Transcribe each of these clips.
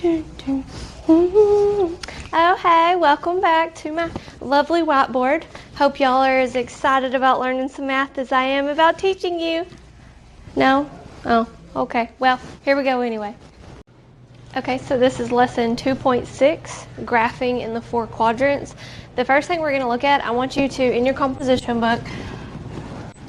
Oh, hey, welcome back to my lovely whiteboard. Hope y'all are as excited about learning some math as I am about teaching you. No? Oh, okay. Well, here we go anyway. Okay, so this is lesson 2.6, graphing in the 4 quadrants. The first thing we're going to look at, I want you to, in your composition book,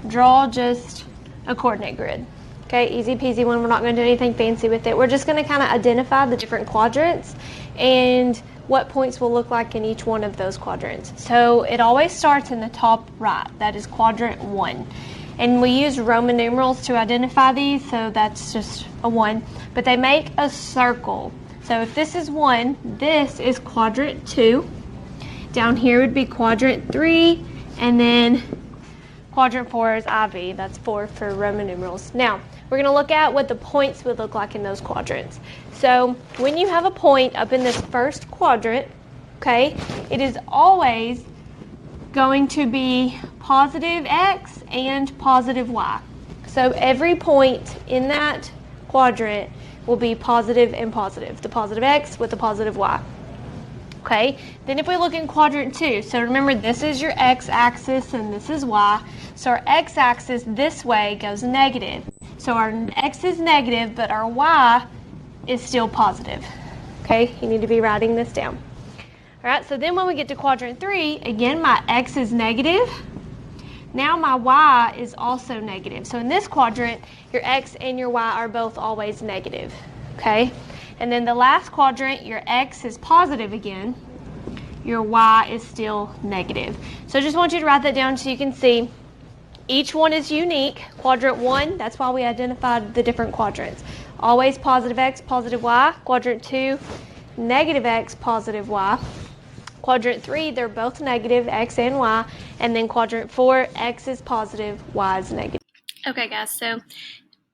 draw just a coordinate grid. Okay, easy peasy one. We're not going to do anything fancy with it. We're just going to kind of identify the different quadrants and what points will look like in each one of those quadrants. So it always starts in the top right. That is quadrant 1. And we use Roman numerals to identify these, so that's just a 1. But they make a circle. So if this is 1, this is quadrant 2. Down here would be quadrant 3, and then quadrant 4 is IV. That's 4 for Roman numerals. Now, we're going to look at what the points would look like in those quadrants. So when you have a point up in this first quadrant, okay, it is always going to be positive x and positive y. So every point in that quadrant will be positive and positive. The positive x with the positive y. Okay, then if we look in quadrant 2, so remember this is your x-axis and this is y. So our x-axis this way goes negative. So our x is negative, but our y is still positive. Okay, you need to be writing this down. All right, so then when we get to quadrant 3, again, my x is negative. Now my y is also negative. So in this quadrant, your x and your y are both always negative. Okay, and then the last quadrant, your x is positive again. Your y is still negative. So I just want you to write that down so you can see each one is unique. Quadrant 1, that's why we identified the different quadrants. Always positive x, positive y. Quadrant 2, negative x, positive y. Quadrant 3, they're both negative, x and y. And then quadrant 4, x is positive, y is negative. Okay, guys, so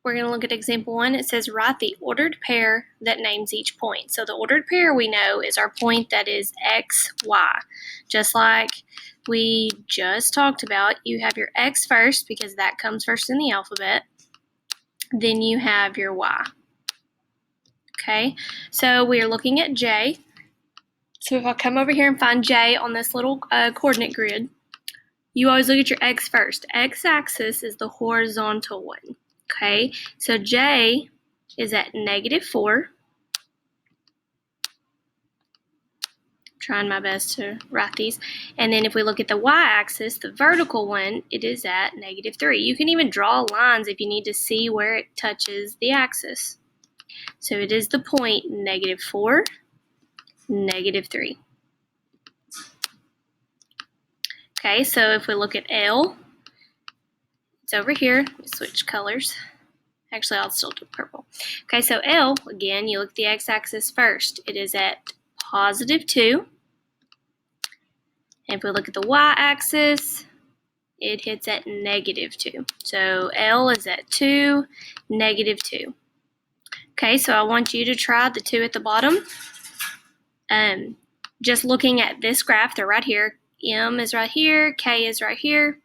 we're going to look at example 1. It says write the ordered pair that names each point. So the ordered pair we know is our point that is x, y. Just like we just talked about, you have your x first because that comes first in the alphabet. Then you have your y. Okay, so we are looking at j. So if I come over here and find j on this little coordinate grid, you always look at your x first. X-axis is the horizontal one. Okay, so j is at -4. Trying my best to write these. And then if we look at the y-axis, the vertical one, it is at -3. You can even draw lines if you need to see where it touches the axis. So it is the point -4, -3. Okay, so if we look at L, it's over here. Let me switch colors. Actually, I'll still do purple. Okay, so L, again, you look at the x-axis first. It is at +2. And if we look at the y-axis, it hits at -2. So L is at 2, -2. Okay, so I want you to try the 2 at the bottom. Just looking at this graph, they're right here. M is right here, K is right here.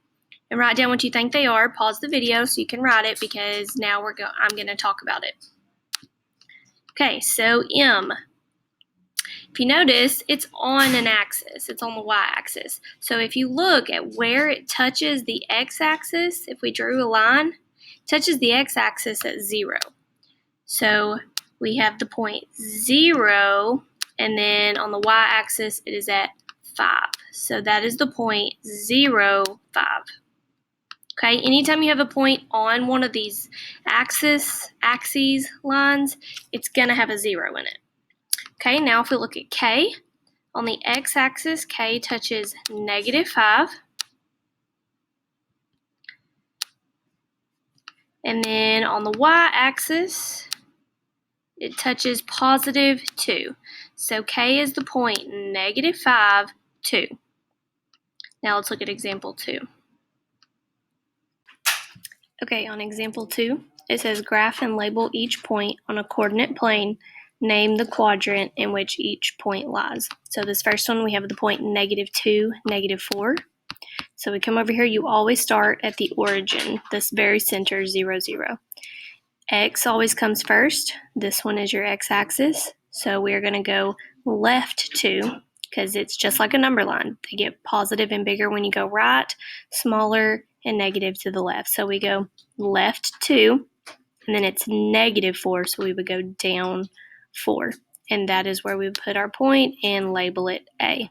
And write down what you think they are. Pause the video so you can write it because now I'm going to talk about it. Okay, so M. If you notice, it's on an axis. It's on the y-axis. So if you look at where it touches the x-axis, if we drew a line, it touches the x-axis at 0. So we have the point 0, and then on the y-axis, it is at 5. So that is the point 0, 5. Okay, anytime you have a point on one of these axes lines, it's going to have a 0 in it. Okay, now if we look at K, on the x-axis, K touches -5. And then on the y-axis, it touches +2. So K is the point -5, 2. Now let's look at example 2. Okay, on example 2, it says graph and label each point on a coordinate plane. Name the quadrant in which each point lies. So this first one, we have the point -2, -4. So we come over here, you always start at the origin, this very center, 0, 0. X always comes first. This one is your x-axis. So we're going to go left 2 because it's just like a number line. They get positive and bigger when you go right, smaller and negative to the left. So we go left 2, and then it's negative 4, so we would go down 4. And that is where we would put our point and label it A.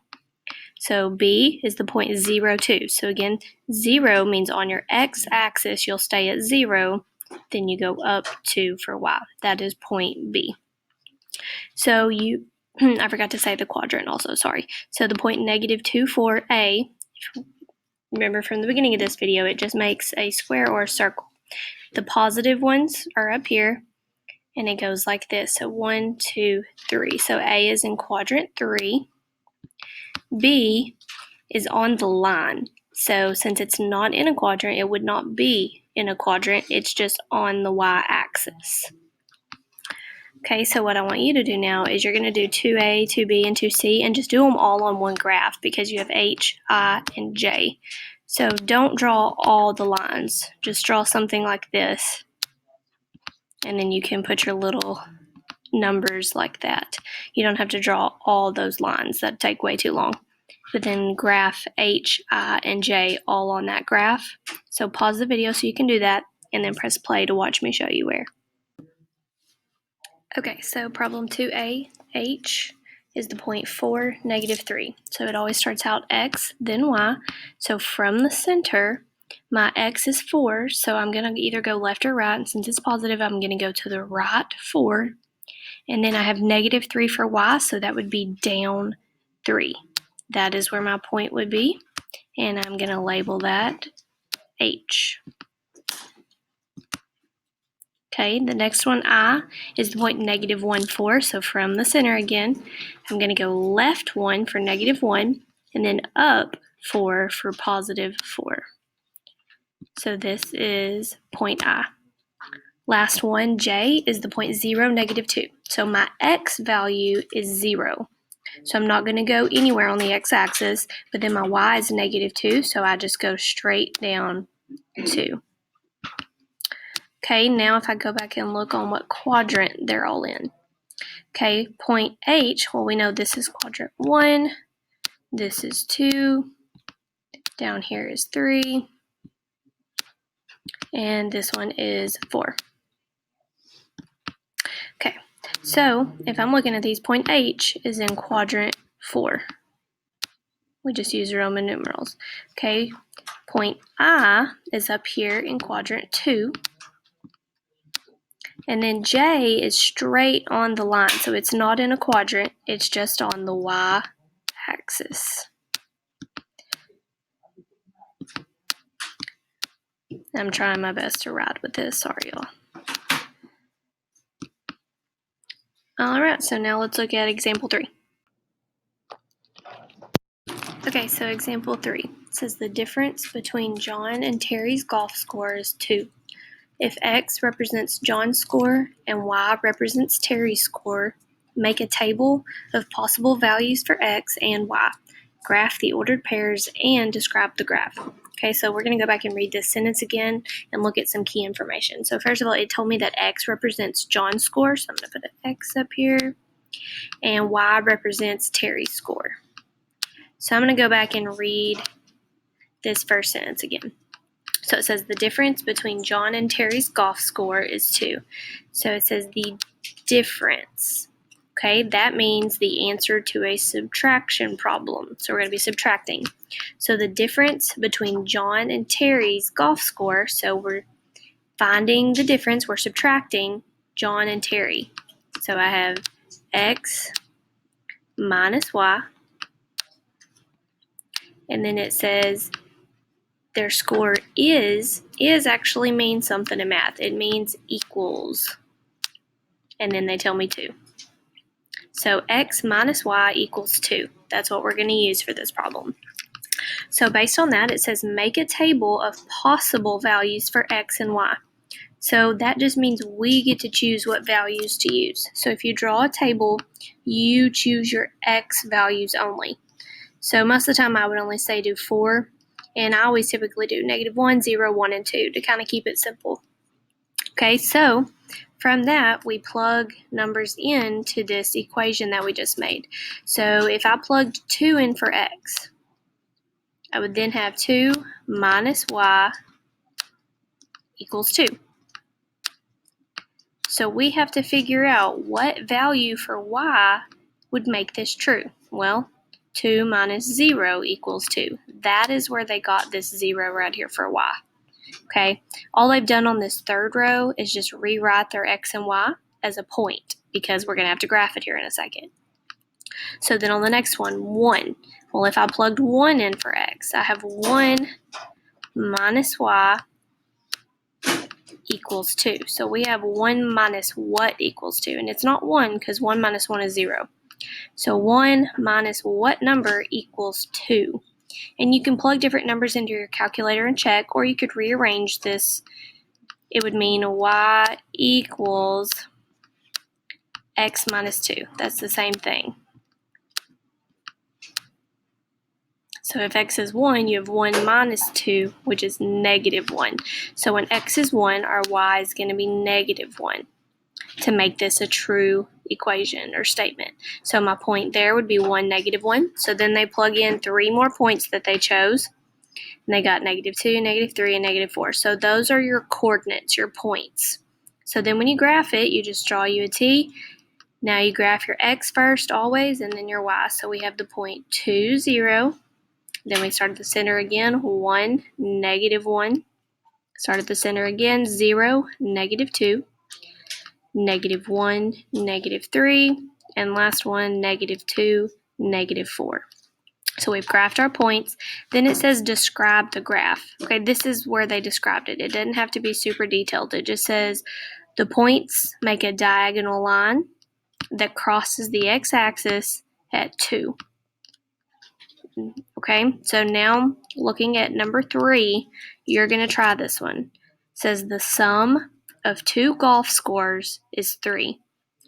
So B is the point 0, 2. So again, 0 means on your x-axis you'll stay at 0, then you go up 2 for y. That is point B. So I forgot to say the quadrant also, sorry. So the point negative 2, 4, A, remember from the beginning of this video, it just makes a square or a circle. The positive ones are up here, and it goes like this. So 1, 2, 3. So A is in quadrant 3. B is on the line. So since it's not in a quadrant, it would not be in a quadrant. It's just on the y-axis. Okay, so what I want you to do now is you're going to do 2A, 2B, and 2C, and just do them all on one graph because you have H, I, and J. So don't draw all the lines. Just draw something like this, and then you can put your little numbers like that. You don't have to draw all those lines. That'd take way too long. But then graph H, I, and J all on that graph. So pause the video so you can do that, and then press play to watch me show you where. Okay, so problem 2A, H is the point 4, negative 3. So it always starts out X, then Y. So from the center, my X is 4, so I'm going to either go left or right. And since it's positive, I'm going to go to the right 4. And then I have negative 3 for Y, so that would be down 3. That is where my point would be. And I'm going to label that H. Okay, the next one, I, is the point negative 1, 4. So from the center again, I'm going to go left 1 for negative 1, and then up 4 for positive 4. So this is point I. Last one, J, is the point 0, negative 2. So my X value is 0. So I'm not going to go anywhere on the x-axis, but then my y is negative 2, so I just go straight down 2. Okay, now if I go back and look on what quadrant they're all in. Okay, point H, well, we know this is quadrant 1, this is 2, down here is 3, and this one is 4. Okay, so if I'm looking at these, point H is in quadrant 4. We just use Roman numerals. Okay, point I is up here in quadrant 2. And then J is straight on the line, so it's not in a quadrant, it's just on the y-axis. I'm trying my best to ride with this, sorry y'all. Alright, so now let's look at example 3. Okay, so example 3. It says the difference between John and Terry's golf score is 2. If X represents John's score and Y represents Terry's score, make a table of possible values for X and Y. Graph the ordered pairs and describe the graph. Okay, so we're going to go back and read this sentence again and look at some key information. So first of all, it told me that X represents John's score, so I'm going to put an X up here, and Y represents Terry's score. So I'm going to go back and read this first sentence again. So it says the difference between John and Terry's golf score is 2. So it says the difference. Okay, that means the answer to a subtraction problem. So we're going to be subtracting. So the difference between John and Terry's golf score, so we're finding the difference, we're subtracting John and Terry. So I have X minus Y. And then it says their score is actually means something in math. It means equals. And then they tell me 2. So X minus Y equals 2. That's what we're going to use for this problem. So based on that, it says make a table of possible values for X and Y. So that just means we get to choose what values to use. So if you draw a table, you choose your X values only. So most of the time I would only say do 4. And I always typically do -1, 0, 1, and 2 to kind of keep it simple. Okay, so from that, we plug numbers into this equation that we just made. So if I plugged 2 in for x, I would then have 2 minus y equals 2. So we have to figure out what value for y would make this true. Well, 2 minus 0 equals 2. That is where they got this 0 right here for y. Okay, all they've done on this third row is just rewrite their x and y as a point, because we're going to have to graph it here in a second. So then on the next one, 1. Well, if I plugged 1 in for x, I have 1 minus y equals 2. So we have 1 minus what equals 2? And it's not 1, because 1 minus 1 is 0. So 1 minus what number equals 2? And you can plug different numbers into your calculator and check, or you could rearrange this. It would mean y equals x minus 2. That's the same thing. So if x is 1, you have 1 minus 2, which is negative 1. So when x is 1, our y is going to be negative 1 to make this a true equation or statement. So my point there would be 1, negative 1. So then they plug in 3 more points that they chose. And they got negative 2, negative 3, and negative 4. So those are your coordinates, your points. So then when you graph it, you just draw you a T. Now you graph your x first always, and then your y. So we have the point 2, 0. Then we start at the center again, 1, negative 1. Start at the center again, 0, negative 2. Negative 1, negative 3. And last one, negative 2, negative 4. So we've graphed our points. Then it says describe the graph. Okay, this is where they described it. It doesn't have to be super detailed. It just says the points make a diagonal line that crosses the x-axis at 2. Okay, so now looking at number 3, you're going to try this one. It says the sum of 2 golf scores is 3.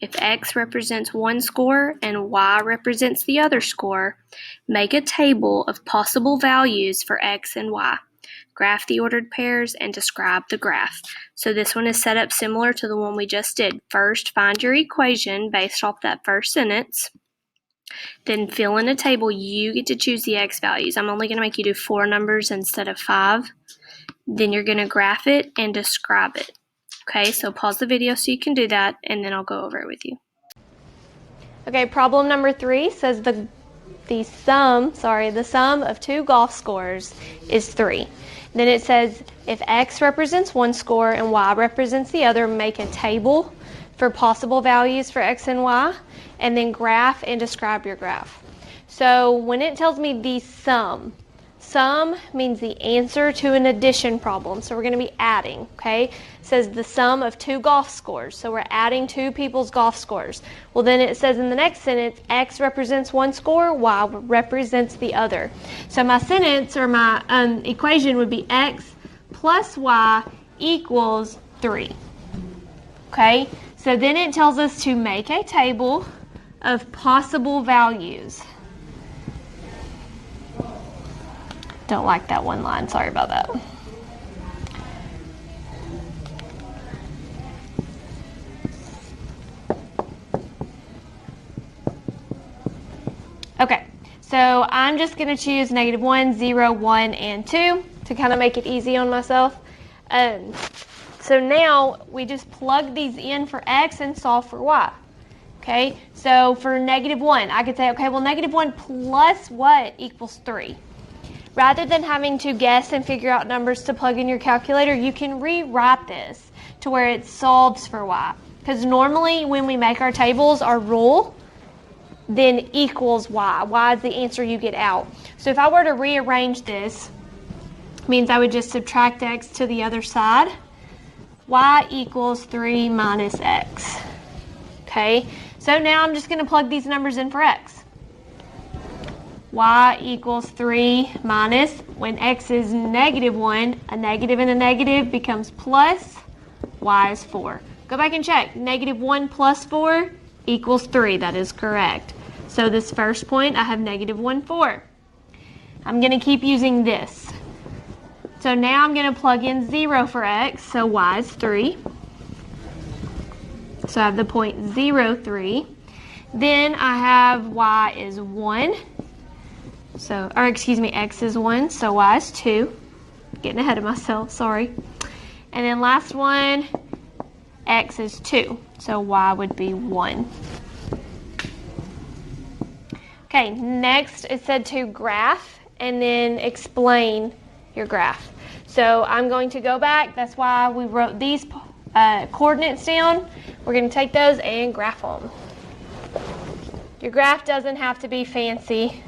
If x represents one score and y represents the other score, make a table of possible values for x and y. Graph the ordered pairs and describe the graph. So this one is set up similar to the one we just did. First, find your equation based off that first sentence. Then fill in a table. You get to choose the x values. I'm only going to make you do 4 numbers instead of 5. Then you're going to graph it and describe it. Okay, so pause the video so you can do that, and then I'll go over it with you. Okay, problem number 3 says the sum of 2 golf scores is 3. Then it says if x represents one score and y represents the other, make a table for possible values for x and y, and then graph and describe your graph. So when it tells me the sum means the answer to an addition problem. So we're going to be adding, okay? It says the sum of 2 golf scores. So we're adding 2 people's golf scores. Well, then it says in the next sentence, x represents one score, y represents the other. So my sentence or my equation would be x plus y equals 3. Okay? So then it tells us to make a table of possible values. Don't like that one line. Sorry about that. Okay, so I'm just going to choose negative 1, 0, 1, and 2 to kind of make it easy on myself. So now we just plug these in for x and solve for y. Okay, so for negative 1, I could say, okay, well, negative 1 plus what equals 3. Rather than having to guess and figure out numbers to plug in your calculator, you can rewrite this to where it solves for y. Because normally when we make our tables, our rule then equals y. Y is the answer you get out. So if I were to rearrange this, it means I would just subtract x to the other side. Y equals 3 minus x. Okay, so now I'm just going to plug these numbers in for x. Y equals 3 minus, when x is negative 1, a negative and a negative becomes plus, y is 4. Go back and check. Negative 1 plus 4 equals 3. That is correct. So this first point, I have negative 1, 4. I'm going to keep using this. So now I'm going to plug in 0 for x, so y is 3. So I have the point 0, 3. Then I have y is 1. So, or excuse me, x is 1, so y is 2. Getting ahead of myself, sorry. And then last one, x is 2, so y would be 1. Okay, next it said to graph and then explain your graph. So I'm going to go back. That's why we wrote these coordinates down. We're going to take those and graph them. Your graph doesn't have to be fancy.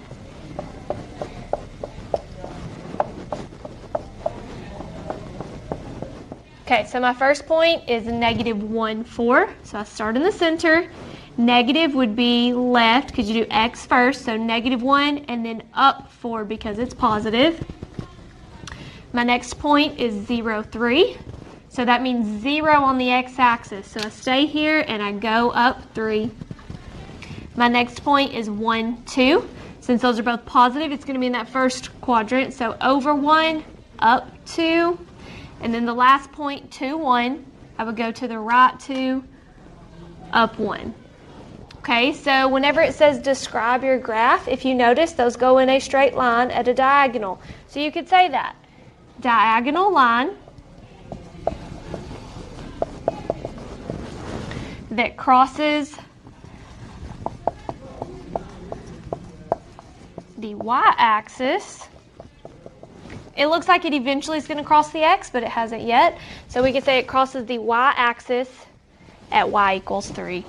Okay, so my first point is negative 1, 4. So I start in the center. Negative would be left because you do x first, so negative 1 and then up 4 because it's positive. My next point is 0, 3. So that means 0 on the x-axis. So I stay here and I go up 3. My next point is 1, 2. Since those are both positive, it's going to be in that first quadrant. So over 1, up 2. And then the last point, 2, 1, I would go to the right 2, up 1. Okay, so whenever it says describe your graph, if you notice, those go in a straight line at a diagonal. So you could say that. Diagonal line that crosses the y-axis. It looks like it eventually is going to cross the x, but it hasn't yet. So we can say it crosses the y-axis at y equals 3.